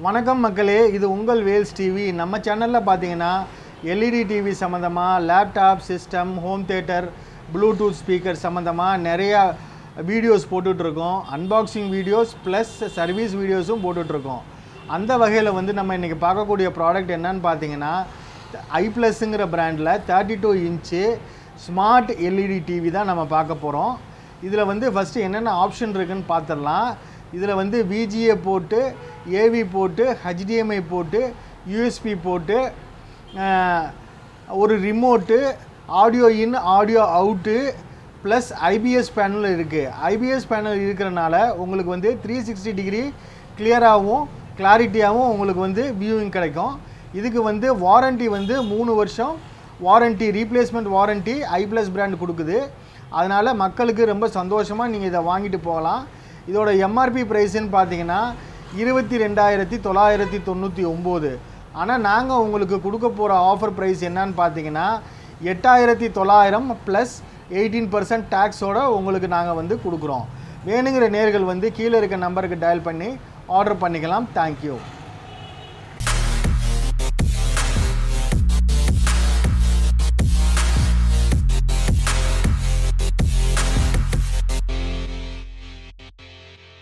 வணக்கம் மக்களே, இது உங்கள் வேல்ஸ் டிவி. நம்ம சேனலில் பார்த்தீங்கன்னா எல்இடி டிவி சம்மந்தமாக, laptop system, home theatre, Bluetooth speaker சம்மந்தமாக நிறையா வீடியோஸ் போட்டுட்ருக்கோம். அன்பாக்சிங் வீடியோஸ் ப்ளஸ் சர்வீஸ் வீடியோஸும் போட்டுட்ருக்கோம். அந்த வகையில் நம்ம இன்றைக்கி பார்க்கக்கூடிய ப்ராடக்ட் என்னன்னு பார்த்தீங்கன்னா, ஐப்ளஸுங்கிற பிராண்டில் 32 இன்ச்சு ஸ்மார்ட் எல்இடி டிவி தான் நம்ம பார்க்க போகிறோம். இதில் ஃபஸ்ட்டு என்னென்ன ஆப்ஷன் இருக்குதுன்னு பார்த்துடலாம். இதில் VGA போட்டு, AV போட்டு, HDMI போட்டு, USB போட்டு, ஒரு ரிமோட்டு, ஆடியோ இன் audio out plus IBS panel இருக்குது. IBS பேனல் இருக்கிறனால உங்களுக்கு 360 டிகிரி கிளியராகவும் கிளாரிட்டியாகவும் உங்களுக்கு வியூவிங் கிடைக்கும். இதுக்கு வாரண்ட்டி 3 வருஷம் வாரண்ட்டி, ரீப்ளேஸ்மெண்ட் வாரண்ட்டி ஐப்ளஸ் பிராண்ட் கொடுக்குது. அதனால் மக்களுக்கு ரொம்ப சந்தோஷமாக நீங்கள் இதை வாங்கிட்டு போகலாம். இதோட MRP ப்ரைஸுன்னு பார்த்தீங்கன்னா 22,999. ஆனால் நாங்கள் உங்களுக்கு கொடுக்க போகிற ஆஃபர் ப்ரைஸ் என்னன்னு பார்த்தீங்கன்னா 8,900 ப்ளஸ் 18% டேக்ஸோடு உங்களுக்கு நாங்கள் கொடுக்குறோம். வேணுங்கிற நேர்கள் கீழே இருக்க நம்பருக்கு டயல் பண்ணி ஆர்டர் பண்ணிக்கலாம். தேங்க்யூ.